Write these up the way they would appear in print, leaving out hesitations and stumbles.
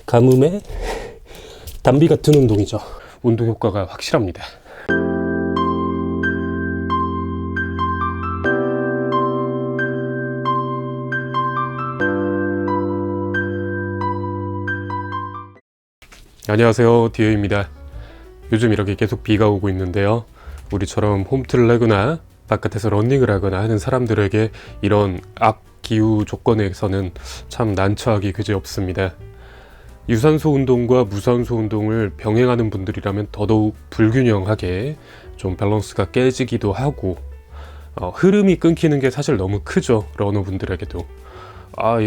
가뭄에 담비 같은 운동이죠. 운동 효과가 확실합니다. 안녕하세요, 디에입니다. 요즘 이렇게 계속 비가 오고 있는데요, 우리처럼 홈트를 하거나 바깥에서 러닝을 하거나 하는 사람들에게 이런 악기후 조건에서는 참 난처하기 그지없습니다. 유산소 운동과 무산소 운동을 병행하는 분들이라면 더더욱 불균형하게 좀 밸런스가 깨지기도 하고, 흐름이 끊기는 게 사실 너무 크죠. 러너분들에게도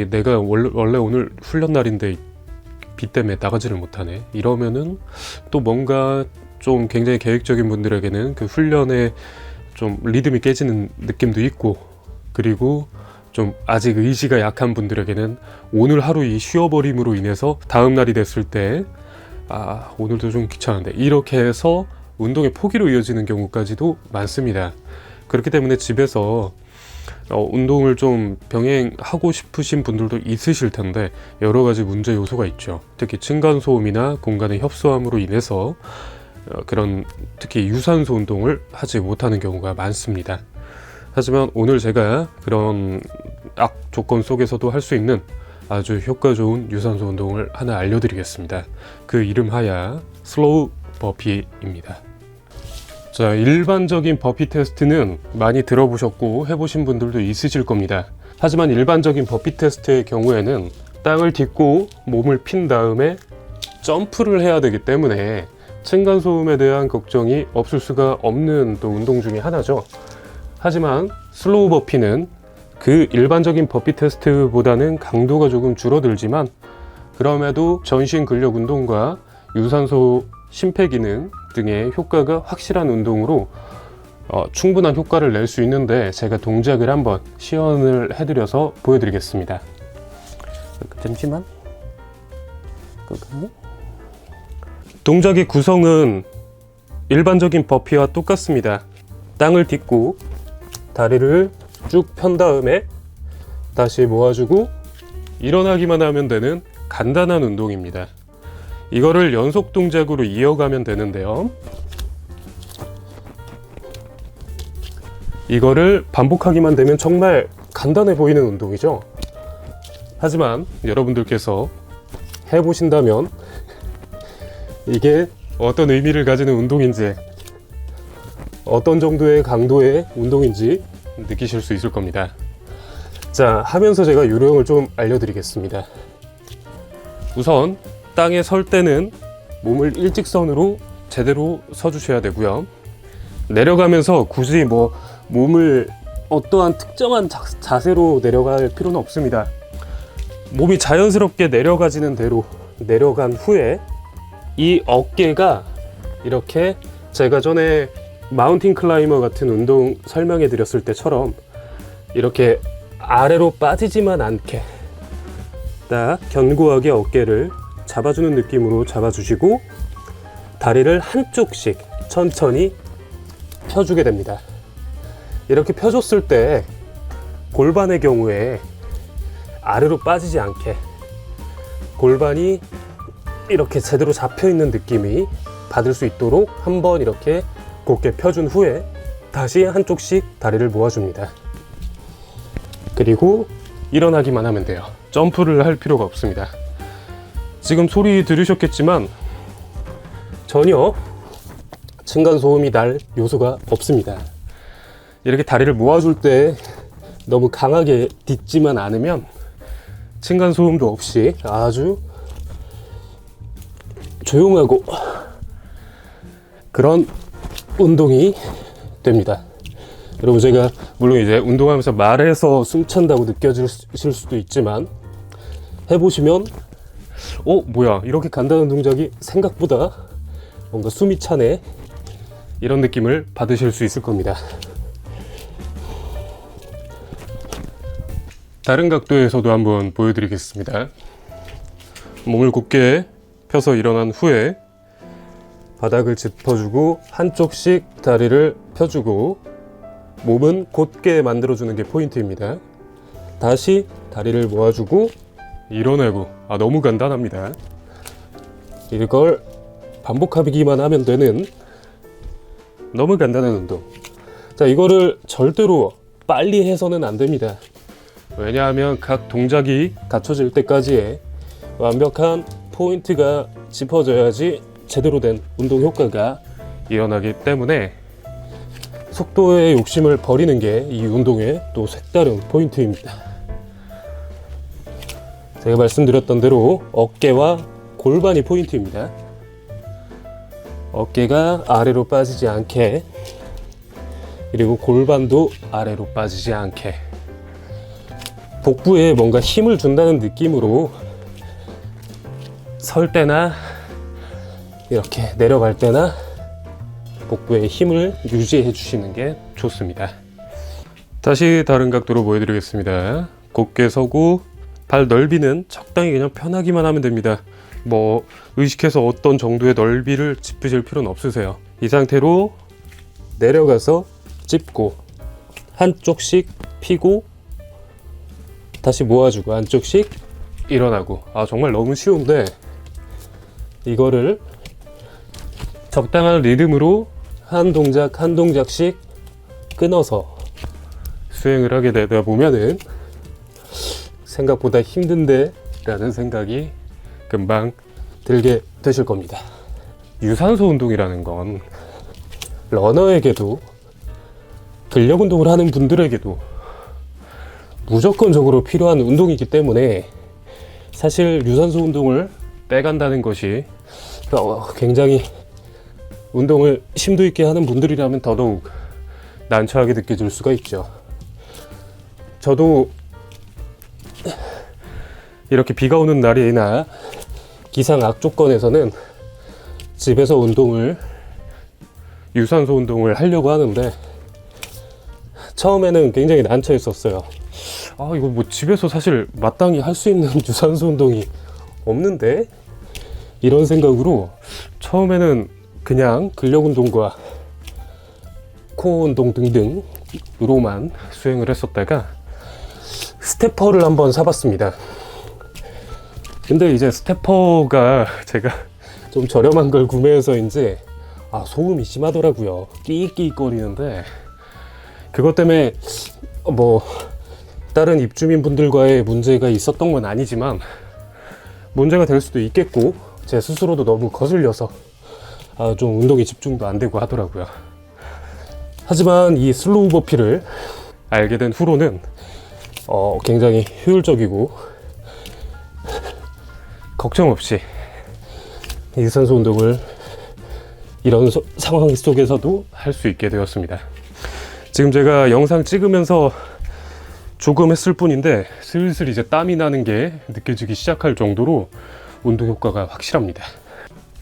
내가 원래 오늘 훈련 날인데 비 때문에 나가지를 못하네, 이러면은 또 뭔가 좀 굉장히 계획적인 분들에게는 그 훈련에 좀 리듬이 깨지는 느낌도 있고, 그리고 좀 아직 의지가 약한 분들에게는 오늘 하루 이 쉬어버림으로 인해서 다음 날이 됐을 때 오늘도 좀 귀찮은데, 이렇게 해서 운동의 포기로 이어지는 경우까지도 많습니다. 그렇기 때문에 집에서 운동을 좀 병행하고 싶으신 분들도 있으실 텐데, 여러 가지 문제 요소가 있죠. 특히 층간소음이나 공간의 협소함으로 인해서 그런 특히 유산소 운동을 하지 못하는 경우가 많습니다. 하지만 오늘 제가 그런 조건 속에서도 할 수 있는 아주 효과 좋은 유산소 운동을 하나 알려드리겠습니다. 그 이름하야 슬로우 버피입니다. 자, 일반적인 버피 테스트는 많이 들어보셨고 해보신 분들도 있으실 겁니다. 하지만 일반적인 버피 테스트의 경우에는 땅을 딛고 몸을 핀 다음에 점프를 해야 되기 때문에 층간소음에 대한 걱정이 없을 수가 없는 또 운동 중에 하나죠. 하지만 슬로우 버피는 그 일반적인 버피 테스트보다는 강도가 조금 줄어들지만, 그럼에도 전신 근력 운동과 유산소 심폐기능 등의 효과가 확실한 운동으로 충분한 효과를 낼 수 있는데, 제가 동작을 한번 시연을 해드려서 보여드리겠습니다. 잠시만. 동작의 구성은 일반적인 버피와 똑같습니다. 땅을 딛고 다리를 쭉 편 다음에 다시 모아주고 일어나기만 하면 되는 간단한 운동입니다. 이거를 연속 동작으로 이어가면 되는데요, 이거를 반복하기만 되면 정말 간단해 보이는 운동이죠. 하지만 여러분들께서 해보신다면 이게 어떤 의미를 가지는 운동인지, 어떤 정도의 강도의 운동인지 느끼실 수 있을 겁니다. 자, 하면서 제가 요령을 좀 알려드리겠습니다. 우선 땅에 설 때는 몸을 일직선으로 제대로 서주셔야 되고요. 내려가면서 굳이 몸을 어떠한 특정한 자세로 내려갈 필요는 없습니다. 몸이 자연스럽게 내려가지는 대로 내려간 후에 이 어깨가 이렇게, 제가 전에 마운틴 클라이머 같은 운동 설명해 드렸을 때처럼 이렇게 아래로 빠지지만 않게 딱 견고하게 어깨를 잡아주는 느낌으로 잡아주시고, 다리를 한쪽씩 천천히 펴주게 됩니다. 이렇게 펴줬을 때 골반의 경우에 아래로 빠지지 않게 골반이 이렇게 제대로 잡혀있는 느낌이 받을 수 있도록 한번 이렇게 곧게 펴준 후에 다시 한쪽씩 다리를 모아줍니다. 그리고 일어나기만 하면 돼요. 점프를 할 필요가 없습니다. 지금 소리 들으셨겠지만 전혀 층간소음이 날 요소가 없습니다. 이렇게 다리를 모아줄 때 너무 강하게 딛지만 않으면 층간소음도 없이 아주 조용하고 그런 운동이 됩니다. 여러분, 제가 물론 이제 운동하면서 말해서 숨찬다고 느껴지실 수도 있지만, 해보시면 뭐야, 이렇게 간단한 동작이 생각보다 뭔가 숨이 차네, 이런 느낌을 받으실 수 있을 겁니다. 다른 각도에서도 한번 보여드리겠습니다. 몸을 곧게 펴서 일어난 후에 바닥을 짚어주고 한쪽씩 다리를 펴주고 몸은 곧게 만들어주는 게 포인트입니다. 다시 다리를 모아주고 일어나고, 너무 간단합니다. 이걸 반복하기만 하면 되는 너무 간단한 운동. 자, 이거를 절대로 빨리 해서는 안 됩니다. 왜냐하면 각 동작이 갖춰질 때까지의 완벽한 포인트가 짚어져야지 제대로 된 운동 효과가 일어나기 때문에 속도의 욕심을 버리는 게 이 운동의 또 색다른 포인트입니다. 제가 말씀드렸던 대로 어깨와 골반이 포인트입니다. 어깨가 아래로 빠지지 않게, 그리고 골반도 아래로 빠지지 않게, 복부에 뭔가 힘을 준다는 느낌으로 설 때나 이렇게 내려갈 때나 복부에 힘을 유지해 주시는 게 좋습니다. 다시 다른 각도로 보여드리겠습니다. 곧게 서고 발 넓이는 적당히 그냥 편하기만 하면 됩니다. 뭐 의식해서 어떤 정도의 넓이를 짚으실 필요는 없으세요. 이 상태로 내려가서 짚고 한쪽씩 피고 다시 모아주고 한쪽씩 일어나고. 정말 너무 쉬운데 이거를 적당한 리듬으로 한 동작 한 동작씩 끊어서 수행을 하게 되다 보면은 생각보다 힘든데 라는 생각이 금방 들게 되실 겁니다. 유산소 운동이라는 건 러너에게도 근력 운동을 하는 분들에게도 무조건적으로 필요한 운동이기 때문에 사실 유산소 운동을 빼간다는 것이 굉장히 운동을 심도 있게 하는 분들이라면 더더욱 난처하게 느껴질 수가 있죠. 저도 이렇게 비가 오는 날이나 기상 악조건에서는 집에서 유산소 운동을 하려고 하는데 처음에는 굉장히 난처했었어요. 이거 뭐 집에서 사실 마땅히 할 수 있는 유산소 운동이 없는데? 이런 생각으로 처음에는 그냥 근력 운동과 코어 운동 등등으로만 수행을 했었다가 스태퍼를 한번 사봤습니다. 근데 이제 스태퍼가 제가 좀 저렴한 걸 구매해서인지 소음이 심하더라고요. 끼익끼익 거리는데 그것 때문에 뭐 다른 입주민 분들과의 문제가 있었던 건 아니지만 문제가 될 수도 있겠고 제 스스로도 너무 거슬려서 좀 운동에 집중도 안 되고 하더라고요. 하지만 이 슬로우 버피를 알게 된 후로는 굉장히 효율적이고 걱정 없이 유산소 운동을 이런 상황 속에서도 할 수 있게 되었습니다. 지금 제가 영상 찍으면서 조금 했을 뿐인데 슬슬 이제 땀이 나는 게 느껴지기 시작할 정도로 운동 효과가 확실합니다.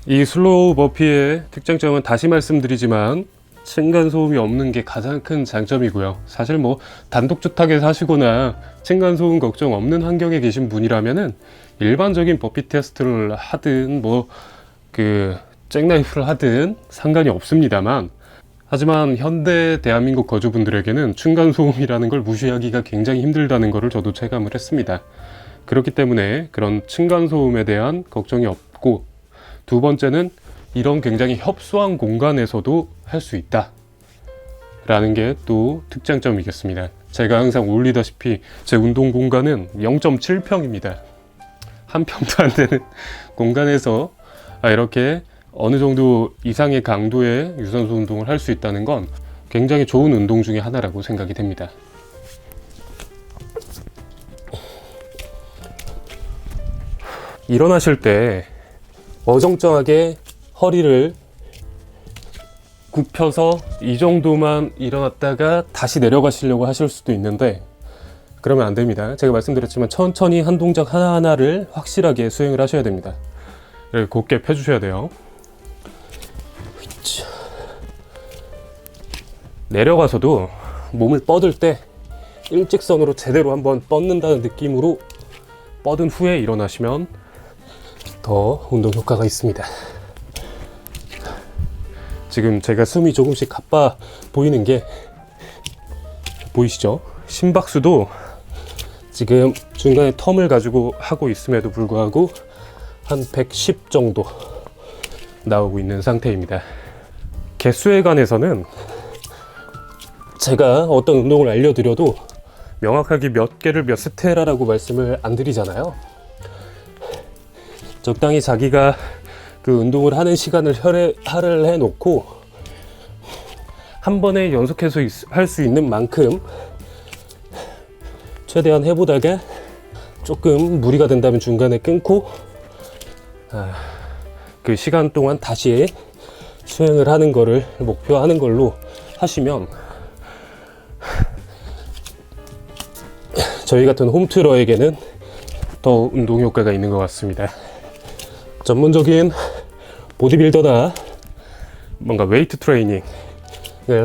이 슬로우 버피의 특장점은 다시 말씀드리지만 층간소음이 없는 게 가장 큰 장점이고요. 사실 뭐 단독주택에 사시거나 층간소음 걱정 없는 환경에 계신 분이라면은 일반적인 버피 테스트를 하든 잭나이프를 하든 상관이 없습니다만, 하지만 현대 대한민국 거주분들에게는 층간소음이라는 걸 무시하기가 굉장히 힘들다는 것을 저도 체감을 했습니다. 그렇기 때문에 그런 층간소음에 대한 걱정이 없고, 두 번째는 이런 굉장히 협소한 공간에서도 할 수 있다 라는 게 또 특장점이겠습니다. 제가 항상 올리다시피 제 운동 공간은 0.7평입니다. 한 평도 안 되는 공간에서 이렇게 어느 정도 이상의 강도의 유산소 운동을 할 수 있다는 건 굉장히 좋은 운동 중에 하나라고 생각이 됩니다. 일어나실 때 어정쩡하게 허리를 굽혀서 이 정도만 일어났다가 다시 내려가시려고 하실 수도 있는데 그러면 안 됩니다. 제가 말씀드렸지만 천천히 한 동작 하나하나를 확실하게 수행을 하셔야 됩니다. 이렇게 곧게 펴주셔야 돼요. 내려가서도 몸을 뻗을 때 일직선으로 제대로 한번 뻗는다는 느낌으로 뻗은 후에 일어나시면 더 운동 효과가 있습니다. 지금 제가 숨이 조금씩 가빠 보이는 게 보이시죠? 심박수도 지금 중간에 텀을 가지고 하고 있음에도 불구하고 한 110 정도 나오고 있는 상태입니다. 개수에 관해서는 제가 어떤 운동을 알려드려도 명확하게 몇 개를 몇 세트 해라라고 말씀을 안 드리잖아요. 적당히 자기가 그 운동을 하는 시간을 할애를 해놓고 한 번에 연속해서 할 수 있는 만큼 최대한 해보다가 조금 무리가 된다면 중간에 끊고 그 시간 동안 다시 수행을 하는 거를 목표하는 걸로 하시면 저희 같은 홈트러에게는 더 운동 효과가 있는 것 같습니다. 전문적인 보디빌더나 뭔가 웨이트 트레이닝을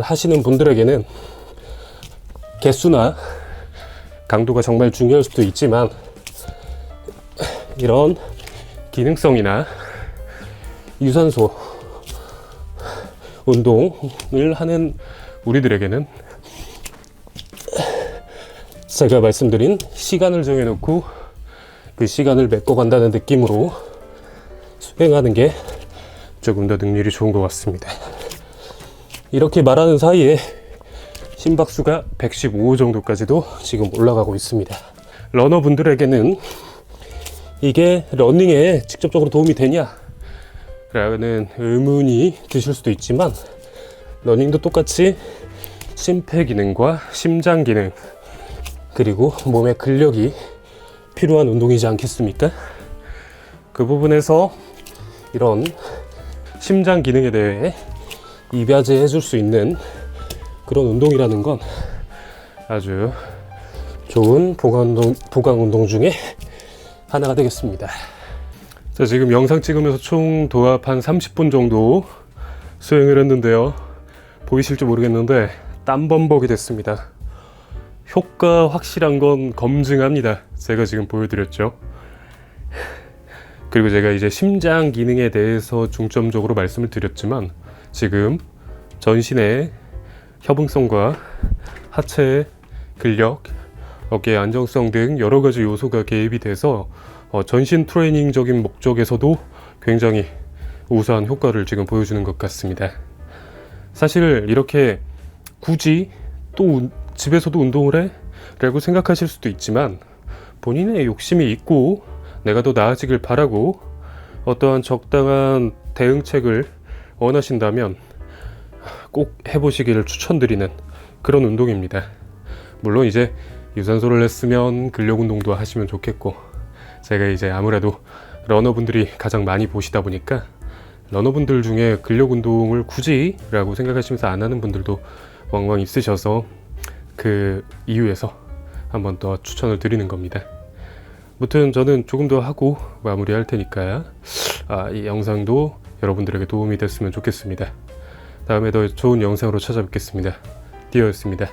하시는 분들에게는 개수나 강도가 정말 중요할 수도 있지만 이런 기능성이나 유산소 운동을 하는 우리들에게는 제가 말씀드린 시간을 정해놓고 그 시간을 메꿔간다는 느낌으로 수행하는 게 조금 더 능률이 좋은 것 같습니다. 이렇게 말하는 사이에 심박수가 115 정도까지도 지금 올라가고 있습니다. 러너분들에게는 이게 러닝에 직접적으로 도움이 되냐 라는 의문이 드실 수도 있지만 러닝도 똑같이 심폐 기능과 심장 기능 그리고 몸의 근력이 필요한 운동이지 않겠습니까? 그 부분에서 이런 심장 기능에 대해 이바지 해줄 수 있는 그런 운동이라는 건 아주 좋은 보강 운동 중에 하나가 되겠습니다. 자, 지금 영상 찍으면서 총 도합 한 30분 정도 수행을 했는데요. 보이실지 모르겠는데 땀범벅이 됐습니다. 효과 확실한 건 검증합니다. 제가 지금 보여드렸죠. 그리고 제가 이제 심장 기능에 대해서 중점적으로 말씀을 드렸지만 지금 전신의 협응성과 하체의 근력, 어깨의 안정성 등 여러 가지 요소가 개입이 돼서 전신 트레이닝적인 목적에서도 굉장히 우수한 효과를 지금 보여주는 것 같습니다. 사실 이렇게 굳이 또 집에서도 운동을 해? 라고 생각하실 수도 있지만 본인의 욕심이 있고 내가 더 나아지길 바라고 어떠한 적당한 대응책을 원하신다면 꼭 해보시기를 추천드리는 그런 운동입니다. 물론 이제 유산소를 했으면 근력 운동도 하시면 좋겠고 제가 이제 아무래도 러너분들이 가장 많이 보시다 보니까 러너분들 중에 근력 운동을 굳이 라고 생각하시면서 안 하는 분들도 왕왕 있으셔서 그 이유에서 한번 더 추천을 드리는 겁니다. 아무튼 저는 조금 더 하고 마무리할 테니까 이 영상도 여러분들에게 도움이 됐으면 좋겠습니다. 다음에 더 좋은 영상으로 찾아뵙겠습니다. 디어였습니다.